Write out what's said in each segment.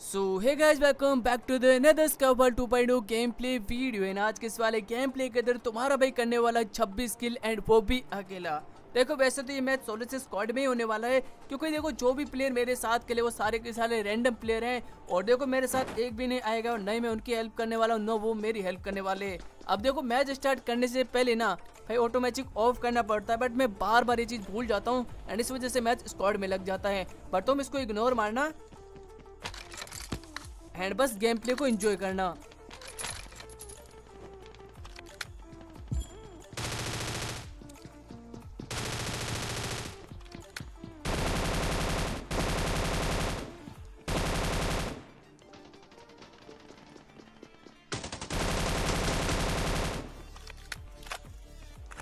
So hey guys welcome back to the another स्कैवल 2.0 game play video. And आज के इस वाले गेम प्ले के अंदर तुम्हारा भाई करने वाला 26 किल एंड वो भी अकेला। देखो वैसे तो ये मैच सोलो से स्क्वाड में ही होने वाला है, क्योंकि देखो जो भी प्लेयर मेरे साथ खेले वो सारे के सारे रैंडम प्लेयर हैं। और देखो मेरे साथ एक भी नहीं आएगा और नहीं मैं उनकी हेल्प करने वाला हूँ, न वो मेरी हेल्प करने वाले। अब देखो मैच स्टार्ट करने से पहले ना भाई ऑटोमेटिक ऑफ करना पड़ता है, बट मैं बार बार ये चीज़ भूल जाता हूँ एंड इस वजह से मैच स्क्वाड में लग जाता है। बट तुम इसको इग्नोर मारना एंड बस गेम प्ले को एंजॉय करना।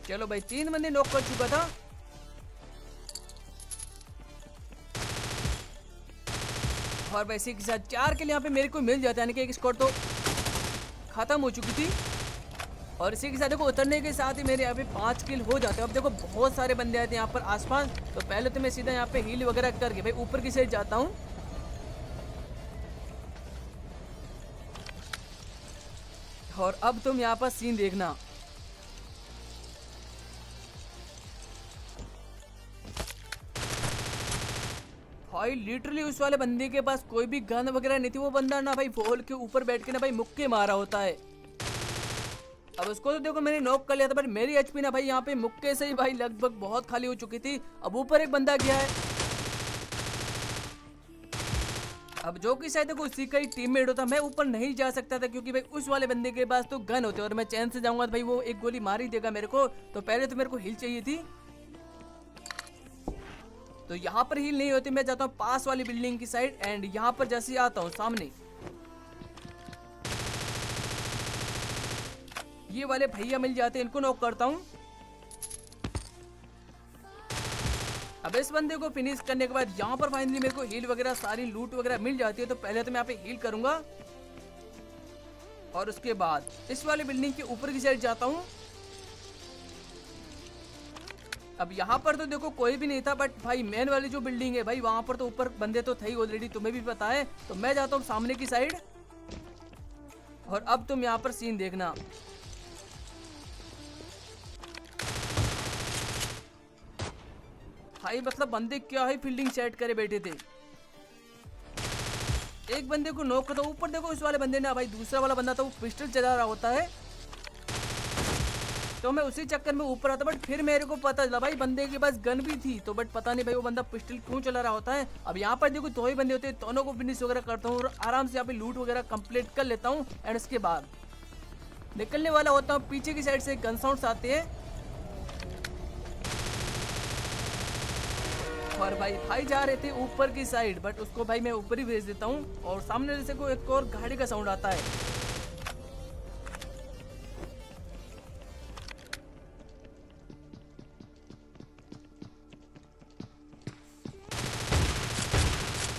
चलो भाई 3 बंदे नॉक कर चुका था। और भाई इसी के साथ 4 के लिए यहाँ पे मेरे को मिल जाता है, यानी कि एक स्कोर तो खत्म हो चुकी थी। और इसी के साथ देखो उतरने के साथ ही मेरे यहाँ पे 5 किल हो जाते हैं। अब देखो बहुत सारे बंदे आते हैं यहाँ पर आसपास, तो पहले तो मैं सीधा यहाँ पे हील वगैरह करके भाई ऊपर की साइड जाता हूँ। और अब तुम यहाँ पर सीन देखना, भाई लिटरली उस वाले बंदे के पास कोई भी गन वगैरह नहीं थी। वो बंदा ना भाई वॉल के ऊपर बैठ के ना भाई मुक्के मारा होता है। अब उसको तो देखो मैंने नॉक कर लिया था, बट मेरी एचपी ना भाई यहाँ पे मुक्के से ही भाई लगभग बहुत खाली हो चुकी थी। अब ऊपर एक बंदा गया है, अब जो कि शायद देखो उसी का ही टीममेट होता। मैं ऊपर नहीं जा सकता था क्योंकि भाई उस वाले बंदे के पास तो गन होते और मैं चैन से जाऊंगा तो भाई वो एक गोली मार ही देगा मेरे को। तो पहले तो मेरे को हिल चाहिए थी, तो यहाँ पर हील नहीं होती। मैं जाता हूँ पास वाली बिल्डिंग की साइड एंड यहाँ पर जैसे ही आता हूँ सामने ये वाले भैया मिल जाते हैं, इनको नॉक करता हूँ। अब इस बंदे को फिनिश करने के बाद यहाँ पर फाइनली मेरे को हील वगैरह सारी लूट वगैरह मिल जाती है। तो पहले तो मैं यहाँ पे हील करूंगा और उसके बाद इस वाले बिल्डिंग के ऊपर की साइड जाता हूँ। अब यहाँ पर तो देखो कोई भी नहीं था, बट भाई मेन वाली जो बिल्डिंग है भाई वहां पर तो ऊपर बंदे तो थे ही ऑलरेडी, तुम्हें भी पता है। तो मैं जाता हूँ सामने की साइड और अब तुम यहाँ पर सीन देखना, भाई मतलब बंदे क्या है फील्डिंग सेट करे बैठे थे। एक बंदे को नॉक करता, ऊपर देखो इस वाले बंदे ने भाई दूसरा वाला बंदा था वो पिस्टल चला रहा होता है, तो मैं उसी चक्कर में ऊपर आता। बट फिर मेरे को पता चला भाई बंदे के पास गन भी थी, तो बट पता नहीं भाई वो बंदा पिस्टल क्यों चला रहा होता है। अब यहाँ पर देखो 2 ही बंदे होते हैं, दोनों को फिनिश वगैरह करता हूँ और आराम से यहाँ पे लूट वगैरह कंप्लीट कर लेता हूँ। एंड उसके बाद निकलने वाला होता हूँ, पीछे की साइड से गन साउंड्स आते हैं और भाई जा रहे थे ऊपर की साइड, बट उसको भाई मैं ऊपर ही भेज देता हूँ। और सामने से को एक और गाड़ी का साउंड आता है।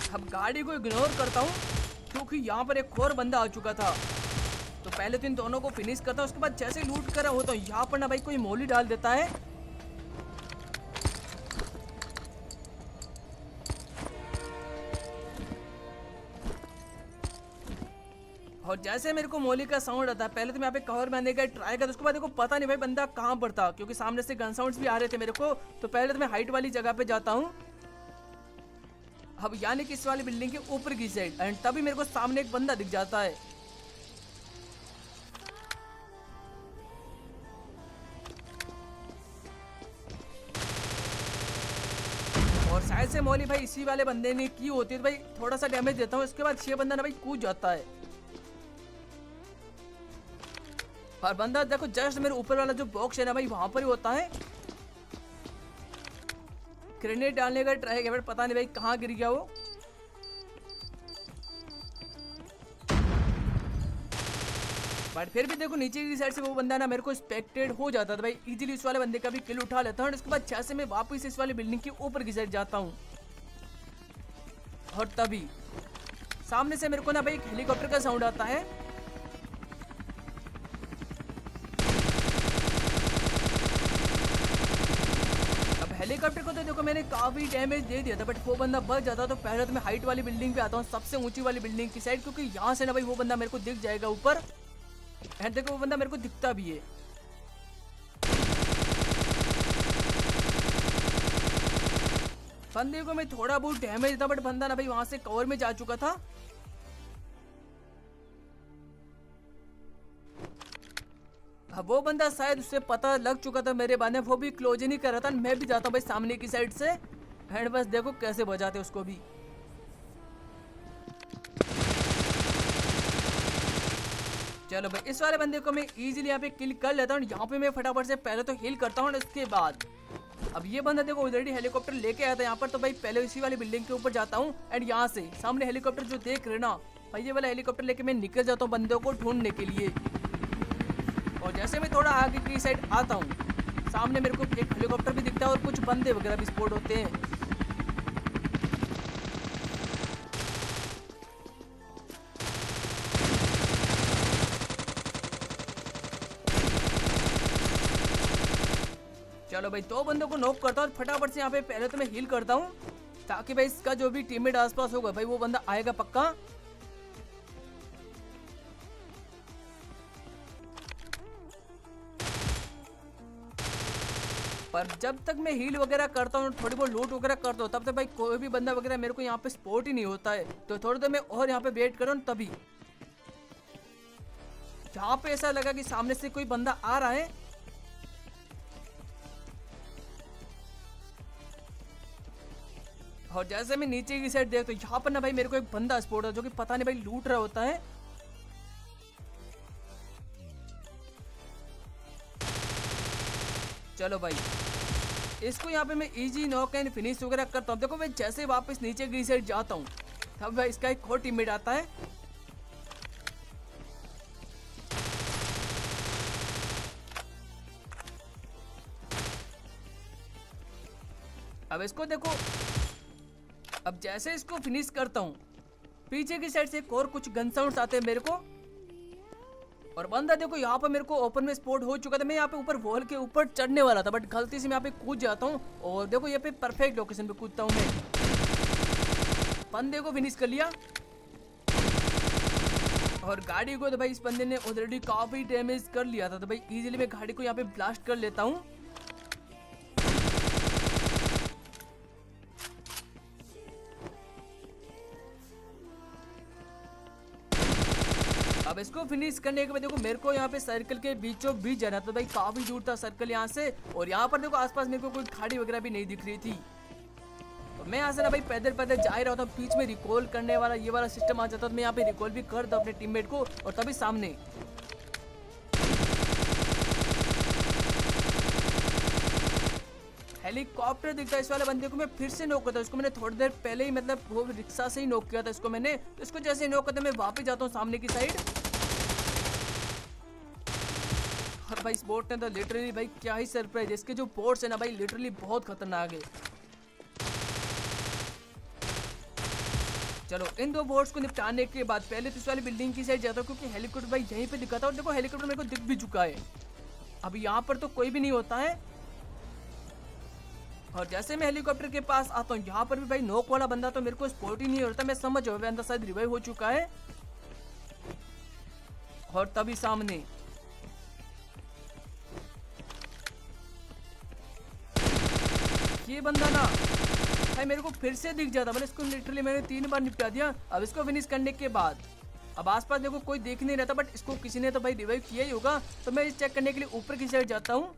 अब गाड़ी को इग्नोर करता हूँ क्योंकि यहाँ पर एक और बंदा आ चुका था। तो पहले तो इन दोनों को फिनिश करता हूँ, उसके बाद जैसे लूट कर रहा होता हूँ यहाँ पर ना भाई कोई मोली डाल देता है। और जैसे मेरे को मोली का साउंड आता है पहले तो मैं यहाँ पे कवर में आने का ट्राई करता, उसके बाद देखो पता नहीं भाई बंदा कहाँ पर था क्योंकि सामने से गन साउंड्स भी आ रहे थे मेरे को। तो पहले तो मैं हाइट वाली जगह पे जाता हूँ, अब यानी कि इस वाली बिल्डिंग के ऊपर की साइड, एंड तभी मेरे को सामने एक बंदा दिख जाता है। और शायद से मौली भाई इसी वाले बंदे ने की होती है, तो भाई थोड़ा सा डैमेज देता हूँ। इसके बाद 6 बंदा ना भाई कूद जाता है और बंदा देखो जस्ट मेरे ऊपर वाला जो बॉक्स है ना भाई वहां पर ही होता है। ग्रेनेड डालने का ट्राई किया बट पता नहीं भाई कहाँ गिर गया वो। बट फिर भी देखो नीचे की साइड से वो बंदा ना मेरे को स्पेक्टेड हो जाता था भाई, इजीली इस वाले बंदे का भी किल उठा लेता हूँ। उसके बाद जैसे मैं वापस इस वाली बिल्डिंग के ऊपर की साइड जाता हूँ और तभी सामने से मेरे को ना भाई एक हेलीकॉप्टर का साउंड आता है। हेलीकॉप्टर को तो देखो मैंने काफी डैमेज दे दिया था, बट वो बंदा बच जाता। तो पहले तो मैं हाइट वाली बिल्डिंग पे आता हूँ, सबसे ऊंची वाली बिल्डिंग की साइड, क्योंकि यहाँ से ना भाई वो बंदा मेरे को दिख जाएगा ऊपर। एंड देखो वो बंदा मेरे को दिखता भी है। बंदे को मैं थोड़ा बहुत डैमेज था, बट बंदा ना भाई वहां से कवर में जा चुका था। अब वो बंदा शायद उससे पता लग चुका था मेरे बारे में, वो भी क्लोज ही नहीं कर रहा था। मैं भी जाता हूँ भाई सामने की साइड से। एंड बस देखो कैसे बजाते उसको भी। चलो भाई इस वाले बंदे को मैं इजीली यहाँ पे किल कर लेता हूँ। यहाँ पे मैं फटाफट से पहले तो हिल करता हूँ, उसके बाद अब ये बंदा देखो ऑलरेडी हेलीकॉप्टर लेके आया था यहाँ पर। तो भाई पहले इसी वाली बिल्डिंग के ऊपर जाता हूँ। एंड यहाँ से सामने हेलीकॉप्टर जो देख रहे ना भाई, ये वाला हेलीकॉप्टर लेके मैं निकल जाता हूँ बंदों को ढूंढने के लिए। और जैसे मैं थोड़ा आगे की साइड आता हूँ, सामने मेरे को एक हेलीकॉप्टर भी दिखता है और कुछ बंदे वगैरह भी स्पॉट होते हैं। चलो भाई दो बंदों को नॉक करता हूँ फटाफट से। यहाँ पे पहले तो मैं हील करता हूँ, ताकि भाई इसका जो भी टीममेट आसपास होगा भाई वो बंदा आएगा पक्का। पर जब तक मैं हील वगैरह करता हूँ, थोड़ी बहुत लूट वगैरह करता हूँ, तब तक भाई कोई भी बंदा वगैरह मेरे को यहाँ पे स्पॉट ही नहीं होता है। तो थोड़ी देर मैं और यहाँ पे वेट कर रहा हूँ। तभी जहाँ पे ऐसा लगा कि सामने से कोई बंदा आ रहा है, और जैसे मैं नीचे की साइड देखता हूँ, यहाँ पर ना भाई मेरे को एक बंदा स्पॉट है जो कि पता नहीं भाई लूट रहा होता है। चलो भाई इसको यहाँ पे मैं इजी नॉक एंड फिनिश वगैरह करता हूँ। देखो मैं जैसे वापस नीचे की साइड जाता हूँ, तब भाई इसका एक और टीममेट आता है। अब इसको देखो, अब जैसे इसको फिनिश करता हूँ, पीछे की साइड से एक और कुछ गन साउंड्स आते हैं मेरे को। और बंदा देखो यहाँ पर मेरे को ओपन में स्पॉट हो चुका था। मैं यहाँ पे ऊपर वॉल के ऊपर चढ़ने वाला था, बट गलती से मैं यहाँ पे कूद जाता हूँ। और देखो यहाँ पे परफेक्ट लोकेशन पे कूदता हूँ मैं। बंदे को फिनिश कर लिया। और गाड़ी को तो भाई इस बंदे ने ऑलरेडी काफी डैमेज कर लिया था। तो भाई इजीली मैं गाड़ी को यहाँ पे ब्लास्ट कर लेता हूँ। अब इसको फिनिश करने के बाद देखो मेरे को यहाँ पे सर्कल के बीचों बीच जाना था। भाई काफी दूर था सर्कल यहाँ से, और यहाँ पर देखो आसपास मेरे को कोई खाड़ी वगैरह भी नहीं दिख रही थी। तो मैं यहाँ से ना भाई पैदल पैदल जा ही रहा था। बीच में रिकॉल करने वाला ये वाला सिस्टम आ जाता, तो मैं यहाँ पे रिकॉल भी कर दूं अपने टीममेट को। और तभी सामने हेलीकॉप्टर दिखता है। इस वाले बंदे को मैं फिर से नॉक करता हूँ। इसको मैंने थोड़ी देर पहले ही मतलब वो रिक्शा से ही नॉक किया था इसको मैंने। तो इसको जैसे नॉक करता मैं वापस जाता हूँ सामने की साइड। और भाई इस बोट ने तो लिटरली भाई क्या ही सरप्राइज। इसके जो बोट्स है ना भाई लिटरली बहुत खतरनाक है। चलो इन दो बोट्स को निपटाने के बाद पहले तो इस वाली बिल्डिंग की साइड जाता हूँ, क्योंकि हेलीकॉप्टर भाई यहीं पे दिखा था। और देखो हेलीकॉप्टर मेरे को दिख भी चुका है। अभी यहाँ पर तो कोई भी नहीं होता है। और जैसे मैं हेलीकॉप्टर के पास आता हूँ, यहाँ पर भी भाई नॉक वाला बंदा तो मेरे को स्पॉट ही नहीं होता। मैं समझ जाऊँ अंदर शायद रिवाइव हो चुका है। और तभी सामने ये बंदा ना भाई मेरे को फिर से दिख जाता। मतलब इसको लिटरली मैंने 3 बार निपटा दिया। अब इसको फिनिश करने के बाद अब आसपास देखो कोई देख नहीं रहता, बट इसको किसी ने तो भाई रिवाइव किया ही होगा। तो मैं इस चेक करने के लिए ऊपर की साइड जाता हूँ।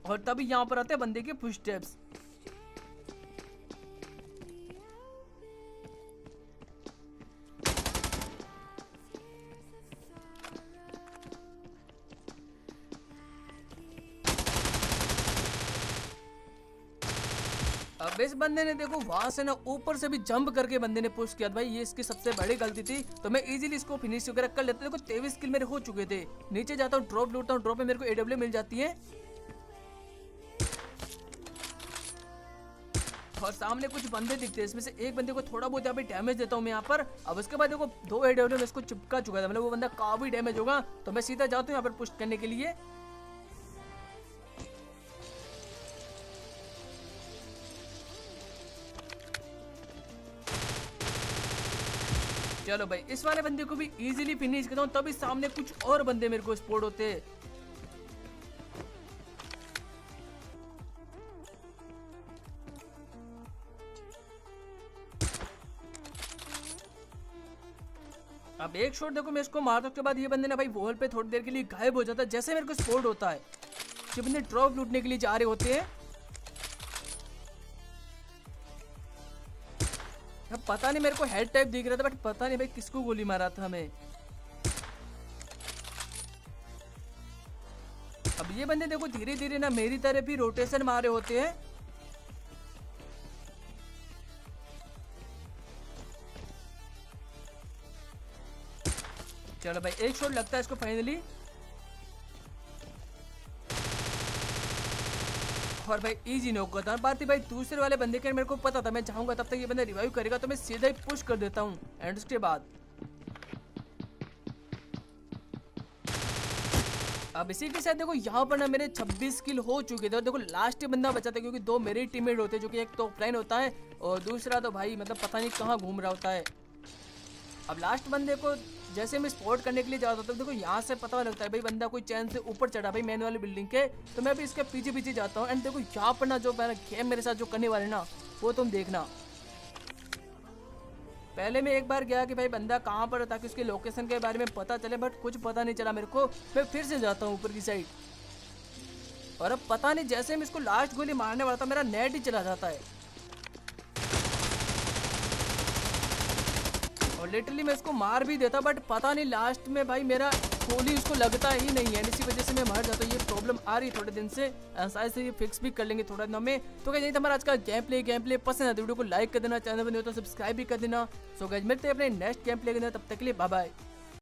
और तभी यहाँ पर आते हैं बंदे के फुटस्टेप्स। अब इस बंदे ने देखो वहां से ना ऊपर से भी जंप करके बंदे ने पुश किया। भाई ये इसकी सबसे बड़ी गलती थी। तो मैं इजीली इसको फिनिश वगैरह कर लेता। देखो 23 किल मेरे हो चुके थे। नीचे जाता हूँ, ड्रॉप लूटता हूँ। ड्रॉप में मेरे को AW मिल जाती है। और सामने कुछ बंदे दिखते हैं, इसमें से एक बंदे को थोड़ा बहुत यहाँ पे डैमेज देता हूँ मैं यहाँ पर। अब उसके बाद देखो 2 AW में इसको चिपका चुका था। मतलब वो बंदा काफी डैमेज होगा। तो मैं सीधा जाता हूँ यहाँ पर पुश करने के लिए। चलो भाई इस वाले बंदे को भी इजीली फिनिश करता हूँ, तभी सामने कुछ और बंदे मेरे को स्पॉट होते हैं। अब एक शॉट देखो मैं इसको मारता हूँ, उसके बाद ये बंदे ना भाई वॉल पे थोड़ी देर के लिए गायब हो जाता है। जैसे मेरे को स्पॉट होता है, ये बंदे ड्रॉप लूटने के लिए जा रहे होते हैं। अब पता नहीं मेरे को हेड टाइप दिख रहा था, बट पता नहीं भाई किसको गोली मारा था हमें। अब ये बंदे देखो धीरे धीरे ना मेरी तरफ ही रोटेशन मारे होते हैं। चलो भाई एक शॉट लगता है इसको फाइनली, और भाई इजी नॉक करता हूँ। बात भाई दूसरे वाले बंदे के मेरे को पता था मैं चाहूंगा तब तक ये बंदा रिवाइव करेगा, तो मैं सीधा ही पुश कर देता हूँ। एंड उसके बाद अब इसी के साथ देखो यहाँ पर ना मेरे 26 किल हो चुके थे, और देखो लास्ट बंदा बचा था क्योंकि 2 मेरे टीममेट होते हैं, जो कि एक तो ऑफलाइन होता है और दूसरा तो भाई मतलब पता नहीं कहाँ घूम रहा होता है। अब लास्ट बंदे को जैसे मैं स्पॉट करने के लिए जाता हूँ, देखो यहाँ से पता लगता है भाई बंदा कोई चैन से ऊपर चढ़ा भाई मैन वाली बिल्डिंग के, तो मैं भी इसके पीछे पीछे जाता हूँ। एंड देखो यहाँ पर ना जो गेम मेरे साथ जो करने वाले ना वो तुम देखना। पहले मैं एक बार गया कि भाई बंदा कहाँ पर है ताकि उसके लोकेशन के बारे में पता चले, बट कुछ पता नहीं चला मेरे को। मैं फिर से जाता हूँ ऊपर की साइड, और अब पता नहीं जैसे मैं इसको लास्ट गोली मारने वाला था मेरा नेट ही चला जाता है, और लिटरली मैं इसको मार भी देता, बट पता नहीं लास्ट में भाई मेरा गोली उसको लगता ही नहीं है, इसी वजह से मैं मर जाता हूँ। ये प्रॉब्लम आ रही थोड़े दिन से, शायद से ये फिक्स भी कर लेंगे थोड़ा दिनों में। तो गाइस हमारा आज का गेम प्ले पसंद है तो वीडियो को लाइक कर देना, चैनल पर नहीं हो तो सब्सक्राइब भी कर देना। सो गाइस मिलते हैं अपने नेक्स्ट गेम प्ले के अंदर, तब तक के लिए बाय बाय।